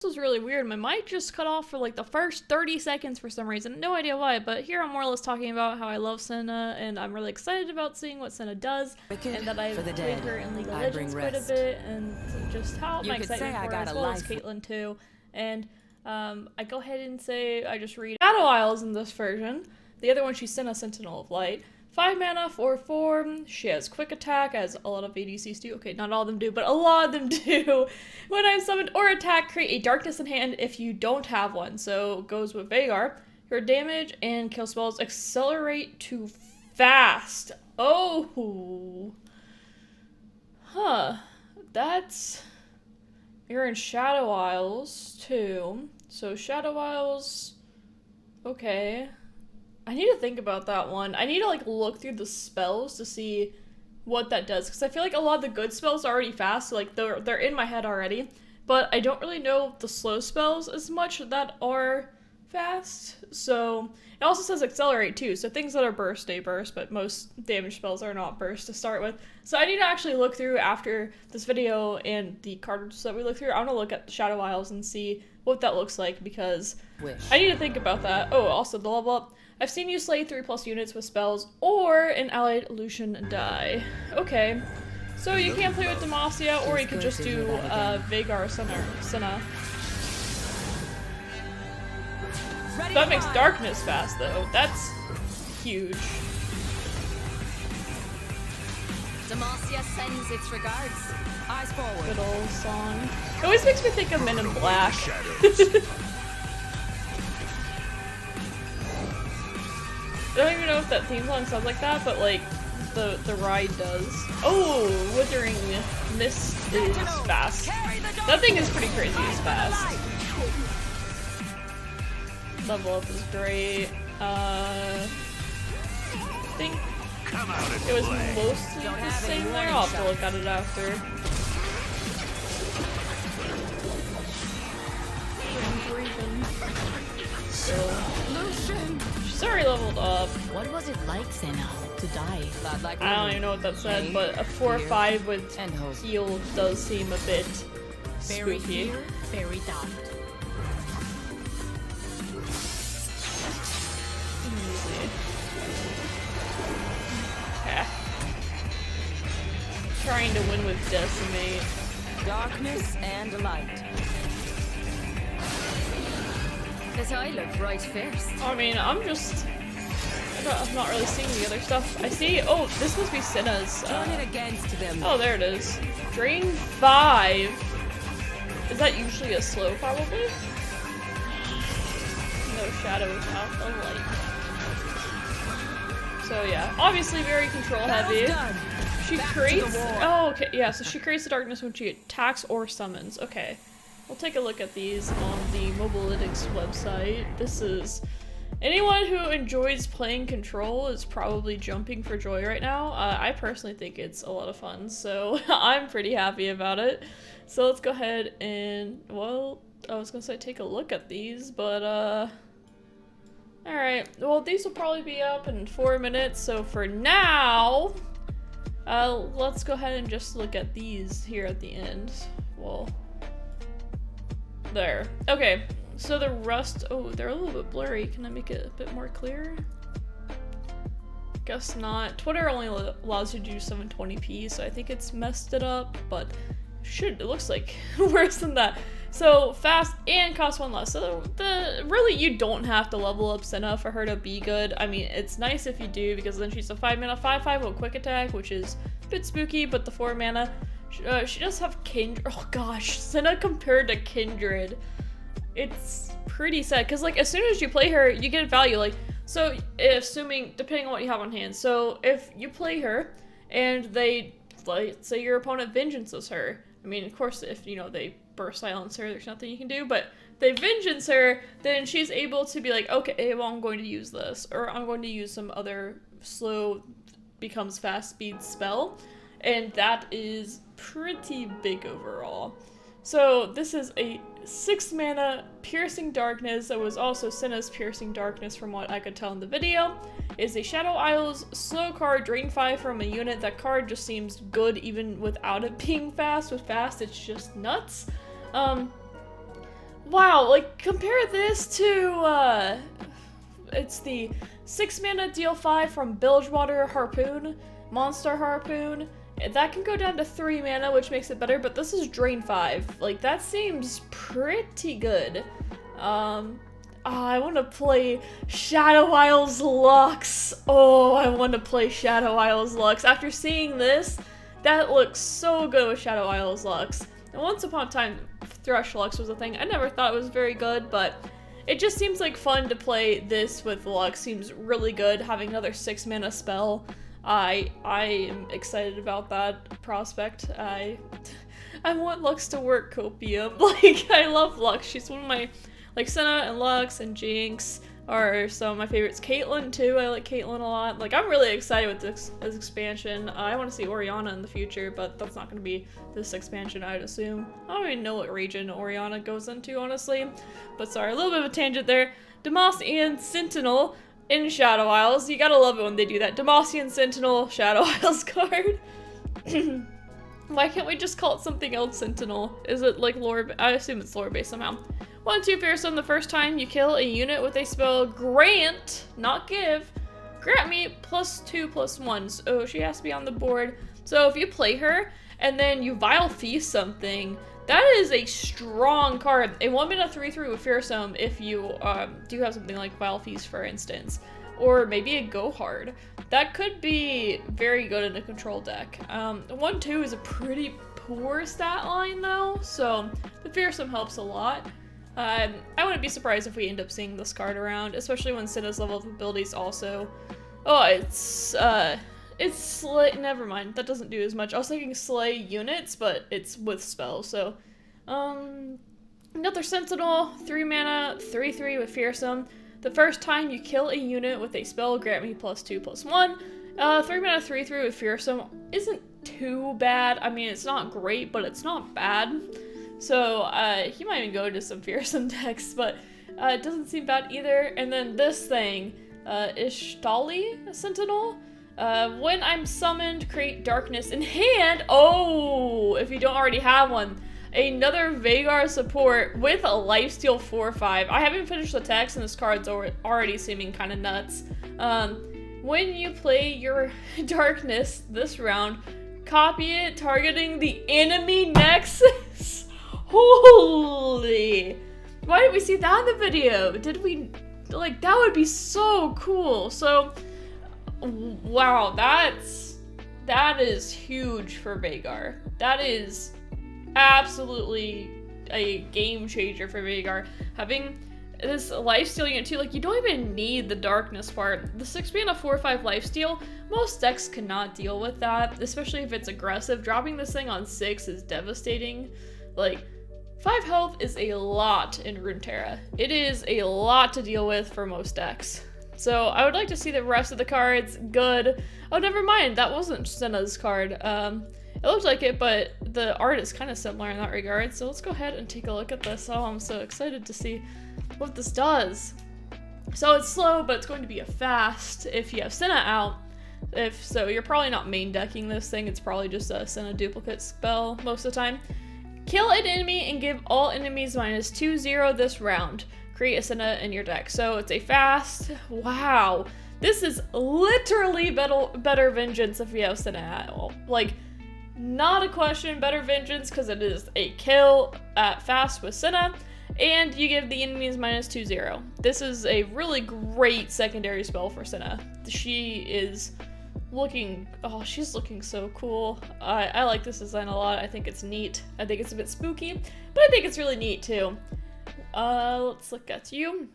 This was really weird. My mic just cut off for like the first 30 seconds for some reason. No idea why, but here I'm more or less talking about how I love Senna, and I'm really excited about seeing what Senna does, and that I've played her in League of Legends quite a bit, and just how my excitement for her, as well as Caitlyn too. And I go ahead and say I just read Shadow Isles in this version. The other one, she's Senna Sentinel of Light. 5 mana, 4/4. She has quick attack, as a lot of ADCs do. Okay, not all of them do, but a lot of them do. When I'm summoned or attack, create a darkness in hand if you don't have one. So it goes with Veigar. Your damage and kill spells accelerate to fast. Oh. Huh. That's... You're in Shadow Isles, too. So Shadow Isles... Okay. I need to think about that one. I need to like look through the spells to see what that does, because I feel like a lot of the good spells are already fast, so like they're in my head already, but I don't really know the slow spells as much that are fast. So it also says accelerate too, so things that are burst, they burst, but most damage spells are not burst to start with. So I need to actually look through after this video and the cards that we look through. I want to look at the Shadow Isles and see what that looks like, because I need to think about that. Oh, also the level up. I've seen you slay 3+ units with spells or an allied Lucian die. Okay, so you can't play with Demacia, or you could just do Veigar Senna. That makes darkness fast though. That's huge. Demacia sends its regards. Eyes forward. Good old song. It always makes me think of Men in Black. I don't even know if that theme song sounds like that, but like the ride does. Oh, Withering Mist is fast. That thing is pretty crazy. It's fast. Level up is great. I think it was mostly the same there. I'll have to look at it after. She's already leveled up. What was it like, Senna, to die? I don't even know what that said, but a 4/5 with heal does seem a bit spooky. Very doubt. Easy. Okay. Trying to win with Decimate. Darkness and light. Because I look right first. I mean, I'm not really seeing the other stuff. I see. Oh, this must be Senna's. Turn it against them. Oh, there it is. Drain 5. Is that usually a slow, probably? No shadows out the light. So yeah, obviously very control heavy. She creates. Oh, okay. Yeah. So she creates the darkness when she attacks or summons. Okay. We'll take a look at these on the Mobalytics website. This is... Anyone who enjoys playing Control is probably jumping for joy right now. I personally think it's a lot of fun, so I'm pretty happy about it. So let's go ahead and... Well, I was gonna say take a look at these, but alright, well these will probably be up in 4 minutes, so for now... let's go ahead and just look at these here at the end. Well... There. Okay, so the rust... Oh, they're a little bit blurry. Can I make it a bit more clear? Guess not. Twitter only allows you to do 720p, so I think it's messed it up, but it looks like worse than that. So, fast and cost 1 less. So, really, you don't have to level up Senna for her to be good. I mean, it's nice if you do, because then she's a 5 mana 5/5 with quick attack, which is a bit spooky, but the 4 mana... she does have Kindred. Oh gosh, Senna compared to Kindred. It's pretty sad, because like as soon as you play her, you get value. Like, so assuming, depending on what you have on hand. So if you play her and they, like, say your opponent vengeances her. I mean, of course, if you know they burst silence her, there's nothing you can do, but they vengeance her, then she's able to be like, okay, well, I'm going to use this, or I'm going to use some other slow becomes fast speed spell. And that is pretty big overall. So this is a 6 mana Piercing Darkness. That was also Senna's Piercing Darkness from what I could tell in the video. Is a Shadow Isles slow card, drain 5 from a unit. That card just seems good even without it being fast. With fast, it's just nuts. wow, like compare this to it's the 6 mana deal 5 from Bilgewater Harpoon, Monster Harpoon. That can go down to 3 mana, which makes it better, but this is drain 5. Like, that seems pretty good. I want to play Shadow Isles Lux. Oh, I want to play Shadow Isles Lux. After seeing this, that looks so good with Shadow Isles Lux. And once upon a time, Thrush Lux was a thing. I never thought it was very good, but it just seems like fun to play this with Lux. Seems really good, having another 6 mana spell. I am excited about that prospect. I want Lux to work Copium. Like, I love Lux. She's one of my, like, Senna and Lux and Jinx are some of my favorites. Caitlyn too, I like Caitlyn a lot. Like, I'm really excited with this expansion. I want to see Orianna in the future, but that's not going to be this expansion, I'd assume. I don't even know what region Orianna goes into, honestly. But sorry, a little bit of a tangent there. Demacian Sentinel in Shadow Isles. You gotta love it when they do that. Demacian Sentinel Shadow Isles card. Why can't we just call it something else Sentinel? Is it like lore? I assume it's lore based somehow. 1/2 fearsome. The first time you kill a unit with a spell, grant, not give, grant me +2/+1. So she has to be on the board. So if you play her and then you Vile Feast something, that is a strong card. A 1 mana 3/3 with fearsome if you do have something like Vile Feast, for instance. Or maybe a Go Hard. That could be very good in a control deck. 1/2 is a pretty poor stat line though, so the fearsome helps a lot. I wouldn't be surprised if we end up seeing this card around, especially when Senna's level of abilities also. Oh, it's Slay. Never mind, that doesn't do as much. I was thinking Slay units, but it's with spells. So, another Sentinel, 3 mana, 3/3 with fearsome. The first time you kill a unit with a spell, grant me +2/+1. 3 mana, 3/3 with fearsome isn't too bad. I mean, it's not great, but it's not bad. So, he might even go into some fearsome decks, but it doesn't seem bad either. And then this thing, Ishtali Sentinel. When I'm summoned, create darkness in hand. Oh, if you don't already have one. Another Veigar support with a lifesteal 4/5. I haven't finished the text and this card's already seeming kind of nuts. When you play your darkness this round, copy it targeting the enemy nexus. Holy! Why didn't we see that in the video? Did we, like, that would be so cool. So, wow, that is huge for Veigar. That is absolutely a game changer for Veigar. Having this lifesteal unit too, like, you don't even need the darkness part. The 6 mana 4/5 lifesteal, most decks cannot deal with that, especially if it's aggressive. Dropping this thing on 6 is devastating. Like, 5 health is a lot in Runeterra. It is a lot to deal with for most decks. So I would like to see the rest of the cards. Good. Oh, never mind. That wasn't Senna's card. It looked like it, but the art is kind of similar in that regard. So let's go ahead and take a look at this. Oh, I'm so excited to see what this does. So it's slow, but it's going to be a fast if you have Senna out. If so, you're probably not main decking this thing. It's probably just a Senna duplicate spell most of the time. Kill an enemy and give all enemies -2/0 this round. Create a Senna in your deck. So it's a fast. Wow. This is literally better Vengeance if you have Senna at all. Like, not a question, better Vengeance, because it is a kill at fast with Senna, and you give the enemies -2/0. This is a really great secondary spell for Senna. She is looking, oh, she's looking so cool. I like this design a lot. I think it's neat. I think it's a bit spooky, but I think it's really neat too. Let's look at you.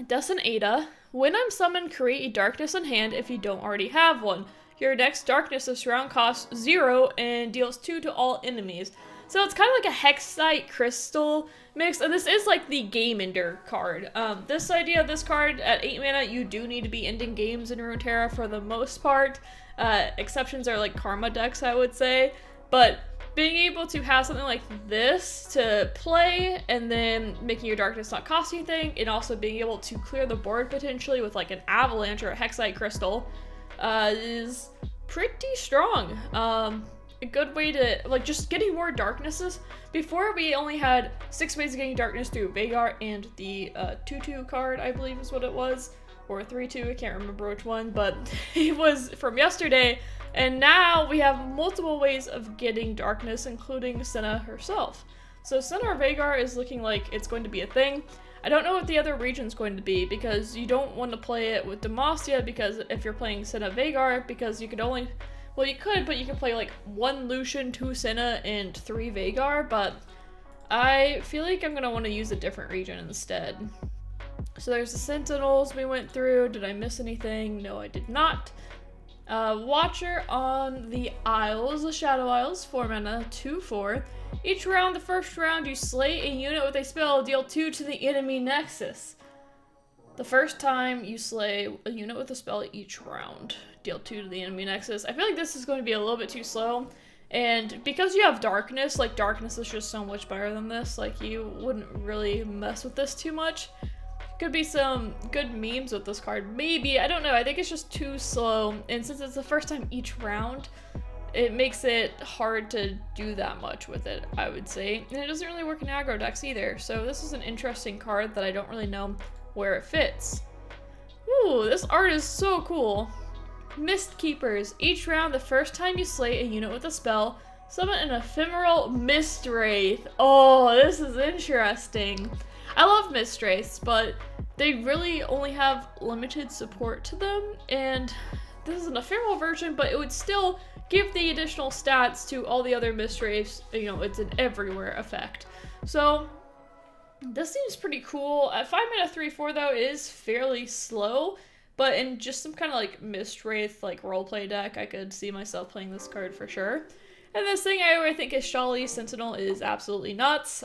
Descent Ada. When I'm summoned, create a darkness in hand if you don't already have one. Your next darkness this round costs 0 and deals 2 to all enemies. So it's kind of like a Hexite Crystal mix, and this is like the Game Ender card. This idea of this card, at 8 mana, you do need to be ending games in Runeterra for the most part. Exceptions are like Karma decks, I would say. But being able to have something like this to play, and then making your darkness not cost anything, and also being able to clear the board potentially with like an Avalanche or a Hexite Crystal, is pretty strong. a good way to, like, just getting more darknesses. Before, we only had 6 ways of getting darkness through Vhagar and the 2/2 card, I believe is what it was. Or 3/2, I can't remember which one, but it was from yesterday. And now we have multiple ways of getting darkness, including Senna herself. So Senna Vhagar is looking like it's going to be a thing. I don't know what the other region's going to be, because you don't want to play it with Demacia, because if you're playing Senna Vhagar, because you could only, well, you could, but you could play like 1 Lucian, 2 Senna, and 3 Vhagar, but I feel like I'm going to want to use a different region instead. So there's the Sentinels we went through. Did I miss anything? No, I did not. Watcher on the Isles, the Shadow Isles, 4 mana, 2/4. Each round, the first round, you slay a unit with a spell, deal 2 to the enemy nexus. The first time you slay a unit with a spell each round, deal 2 to the enemy nexus. I feel like this is going to be a little bit too slow. And because you have darkness, like, darkness is just so much better than this. Like, you wouldn't really mess with this too much. Could be some good memes with this card. Maybe, I don't know. I think it's just too slow. And since it's the first time each round, it makes it hard to do that much with it, I would say. And it doesn't really work in aggro decks either. So this is an interesting card that I don't really know where it fits. Ooh, this art is so cool. Mist Keepers. Each round, the first time you slay a unit with a spell, summon an ephemeral Mist Wraith. Oh, this is interesting. I love Mist Wraiths, but they really only have limited support to them, and this is an ephemeral version, but it would still give the additional stats to all the other Mist Wraiths. You know, it's an everywhere effect. So this seems pretty cool. At 5 mana 3/4 though, it is fairly slow, but in just some kind of like Mist Wraith like roleplay deck, I could see myself playing this card for sure. And this thing, I think Ishtali Sentinel is absolutely nuts.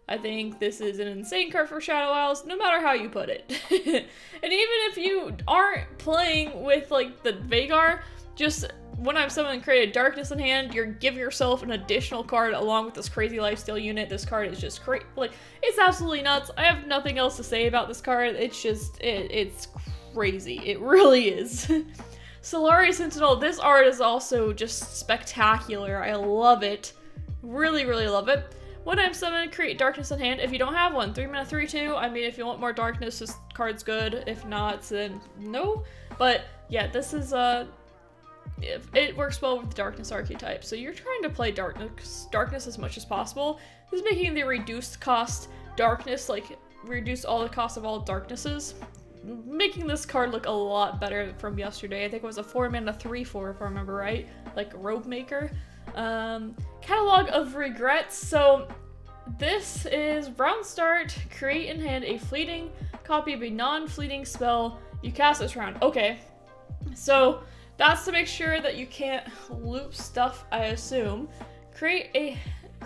I think this is an insane card for Shadow Isles, no matter how you put it. And even if you aren't playing with like the Vhagar, just when I'm summoning create a darkness in hand, give yourself an additional card along with this crazy lifesteal unit. This card is just crazy. Like, it's absolutely nuts. I have nothing else to say about this card. It's just, it's crazy. It really is. Ishtali Sentinel, this art is also just spectacular. I love it. Really, really love it. When I'm summoning, create darkness in hand. If you don't have one, 3 mana 3/2. I mean, if you want more darkness, this card's good. If not, then no. But yeah, this is it works well with the darkness archetype. So you're trying to play darkness as much as possible. This is making the reduced cost darkness, like reduce all the cost of all darknesses, making this card look a lot better from yesterday. I think it was a 4 mana 3/4 if I remember right, like Robe Maker. Catalog of Regrets. So this is round start, create in hand a fleeting copy of a non-fleeting spell you cast this round. Okay, so that's to make sure that you can't loop stuff, I assume. Create in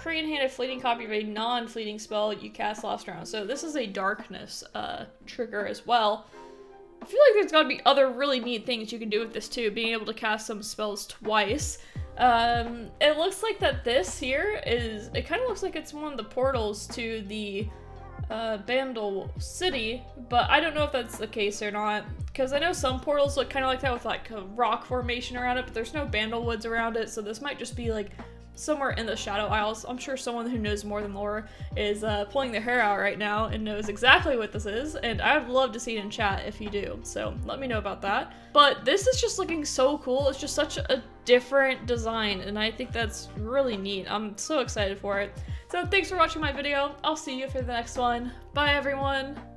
hand a fleeting copy of a non-fleeting spell you cast last round. So this is a darkness trigger as well. I feel like there's gotta be other really neat things you can do with this too, being able to cast some spells twice. It looks like that this here is, it kind of looks like it's one of the portals to the Bandle City, but I don't know if that's the case or not, because I know some portals look kind of like that with like a rock formation around it, but there's no Bandle Woods around it, so this might just be like somewhere in the Shadow Isles. I'm sure someone who knows more than Laura is pulling their hair out right now and knows exactly what this is, and I'd love to see it in chat if you do, so let me know about that. But this is just looking so cool. It's just such a different design, and I think that's really neat. I'm so excited for it. So thanks for watching my video. I'll see you for the next one. Bye everyone!